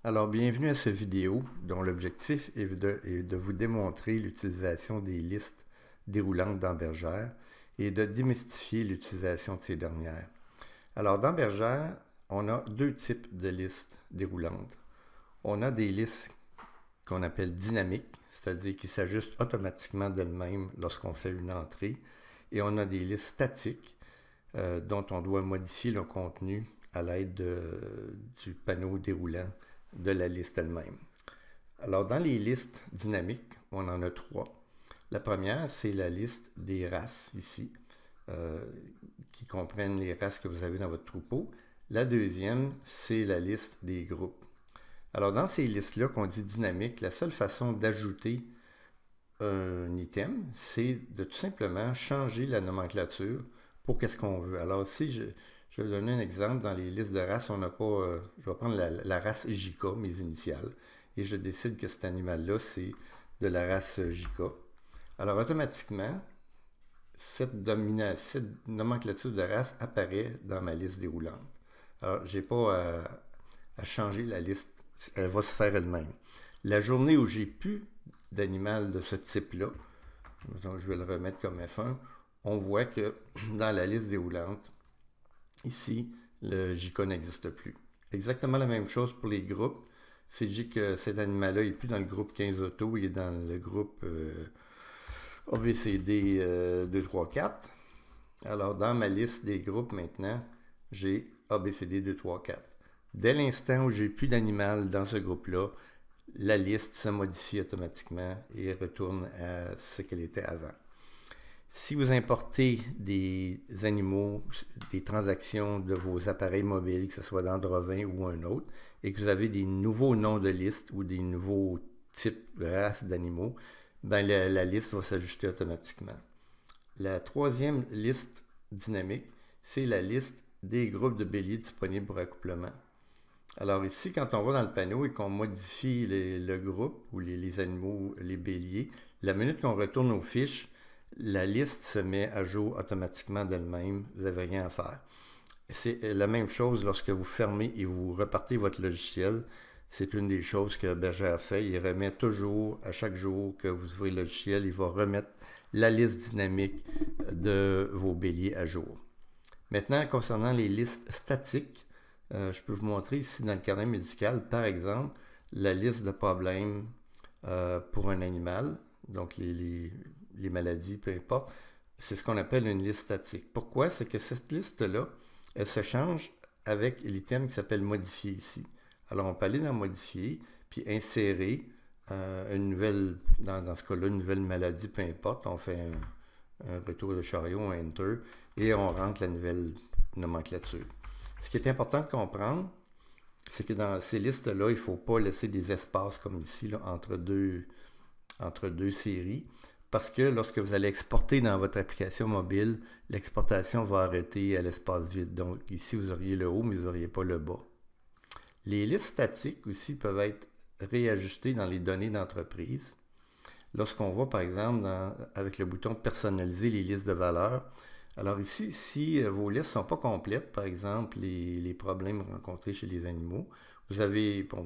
Alors, bienvenue à cette vidéo dont l'objectif est de vous démontrer l'utilisation des listes déroulantes dans Bergère et de démystifier l'utilisation de ces dernières. Alors, dans Bergère, on a deux types de listes déroulantes. On a des listes qu'on appelle dynamiques, c'est-à-dire qui s'ajustent automatiquement d'elles-mêmes lorsqu'on fait une entrée, et on a des listes statiques dont on doit modifier le contenu à l'aide du panneau déroulant de la liste elle-même. Alors, dans les listes dynamiques, on en a trois. La première, c'est la liste des races ici, qui comprennent les races que vous avez dans votre troupeau. La deuxième, c'est la liste des groupes. Alors, dans ces listes-là qu'on dit dynamiques, la seule façon d'ajouter un item, c'est de tout simplement changer la nomenclature pour qu'est-ce qu'on veut. Alors, si je vais vous donner un exemple. Dans les listes de races, on n'a pas... je vais prendre la race Jika, mes initiales, et je décide que cet animal-là, c'est de la race Jika. Alors, automatiquement, cette nomenclature de race apparaît dans ma liste déroulante. Alors, je n'ai pas à changer la liste. Elle va se faire elle-même. La journée où j'ai plus d'animal de ce type-là, donc je vais le remettre comme F1, on voit que dans la liste déroulante, ici, le JK n'existe plus. Exactement la même chose pour les groupes. C'est dit que cet animal-là n'est plus dans le groupe 15 auto, il est dans le groupe ABCD 2, 3, 4. Alors, dans ma liste des groupes maintenant, j'ai ABCD 2, 3, 4. Dès l'instant où j'ai plus d'animal dans ce groupe-là, la liste se modifie automatiquement et retourne à ce qu'elle était avant. Si vous importez des animaux, des transactions de vos appareils mobiles, que ce soit d'Android ou un autre, et que vous avez des nouveaux noms de liste ou des nouveaux types de races d'animaux, ben la liste va s'ajuster automatiquement. La troisième liste dynamique, c'est la liste des groupes de béliers disponibles pour accouplement. Alors ici, quand on va dans le panneau et qu'on modifie le groupe ou les animaux, les béliers, la minute qu'on retourne aux fiches, la liste se met à jour automatiquement d'elle-même, vous n'avez rien à faire. C'est la même chose lorsque vous fermez et vous repartez votre logiciel. C'est une des choses que Bergère fait. Il remet toujours, à chaque jour que vous ouvrez le logiciel, il va remettre la liste dynamique de vos béliers à jour. Maintenant, concernant les listes statiques, je peux vous montrer ici dans le carnet médical, par exemple, la liste de problèmes pour un animal, donc les maladies, peu importe. C'est ce qu'on appelle une liste statique. Pourquoi? C'est que cette liste-là, elle se change avec l'item qui s'appelle modifier ici. Alors, on peut aller dans modifier, puis insérer une nouvelle, dans ce cas-là, une nouvelle maladie, peu importe. On fait un retour de chariot, un enter, et on rentre la nouvelle nomenclature. Ce qui est important de comprendre, c'est que dans ces listes-là, il ne faut pas laisser des espaces comme ici, là, entre deux séries, parce que lorsque vous allez exporter dans votre application mobile, l'exportation va arrêter à l'espace vide. Donc ici, vous auriez le haut, mais vous n'auriez pas le bas. Les listes statiques aussi peuvent être réajustées dans les données d'entreprise. Lorsqu'on va, par exemple, avec le bouton « Personnaliser les listes de valeurs », alors ici, si vos listes ne sont pas complètes, par exemple, les problèmes rencontrés chez les animaux, vous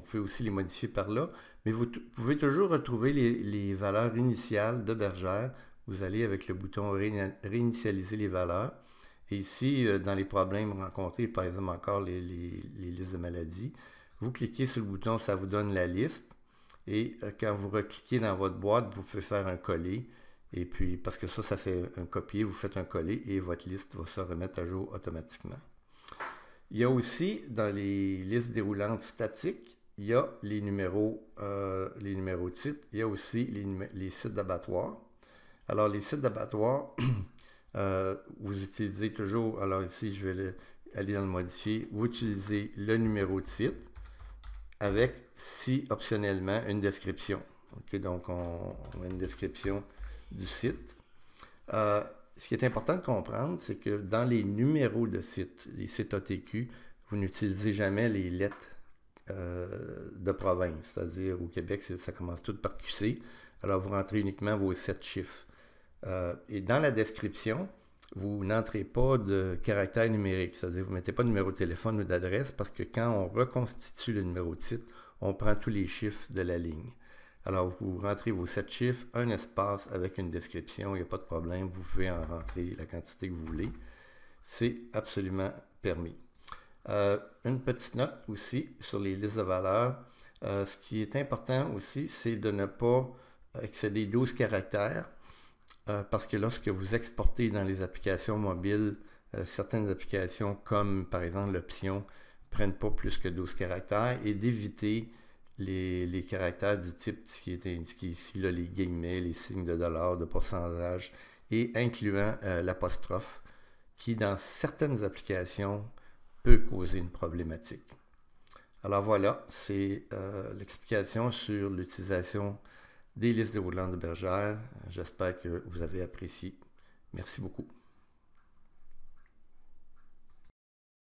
pouvez aussi les modifier par là, mais vous pouvez toujours retrouver les valeurs initiales de Bergère. Vous allez avec le bouton réinitialiser les valeurs. Et ici, dans les problèmes rencontrés, par exemple encore les listes de maladies, vous cliquez sur le bouton, ça vous donne la liste. Et quand vous recliquez dans votre boîte, vous pouvez faire un coller. Et puis, parce que ça fait un copier, vous faites un coller et votre liste va se remettre à jour automatiquement. Il y a aussi, dans les listes déroulantes statiques, il y a les numéros de sites. Il y a aussi les sites d'abattoirs. Alors, les sites d'abattoirs, vous utilisez toujours, alors ici, je vais aller dans le modifier, vous utilisez le numéro de site avec, si optionnellement, une description. OK, donc, on met une description du site. Ce qui est important de comprendre, c'est que dans les numéros de site, les sites ATQ, vous n'utilisez jamais les lettres de province, c'est-à-dire au Québec, ça commence tout par QC, alors vous rentrez uniquement vos 7 chiffres. Et dans la description, vous n'entrez pas de caractère numérique, c'est-à-dire vous ne mettez pas de numéro de téléphone ou d'adresse, parce que quand on reconstitue le numéro de site, on prend tous les chiffres de la ligne. Alors, vous rentrez vos 7 chiffres, un espace avec une description, il n'y a pas de problème, vous pouvez en rentrer la quantité que vous voulez. C'est absolument permis. Une petite note aussi sur les listes de valeurs. Ce qui est important aussi, c'est de ne pas excéder 12 caractères, parce que lorsque vous exportez dans les applications mobiles, certaines applications comme par exemple l'option ne prennent pas plus que 12 caractères, et d'éviter les caractères du type qui est indiqué ici, là, les guillemets, les signes de dollars, de pourcentage, et incluant l'apostrophe, qui dans certaines applications peut causer une problématique. Alors voilà, c'est l'explication sur l'utilisation des listes de roulement de bergère. J'espère que vous avez apprécié. Merci beaucoup.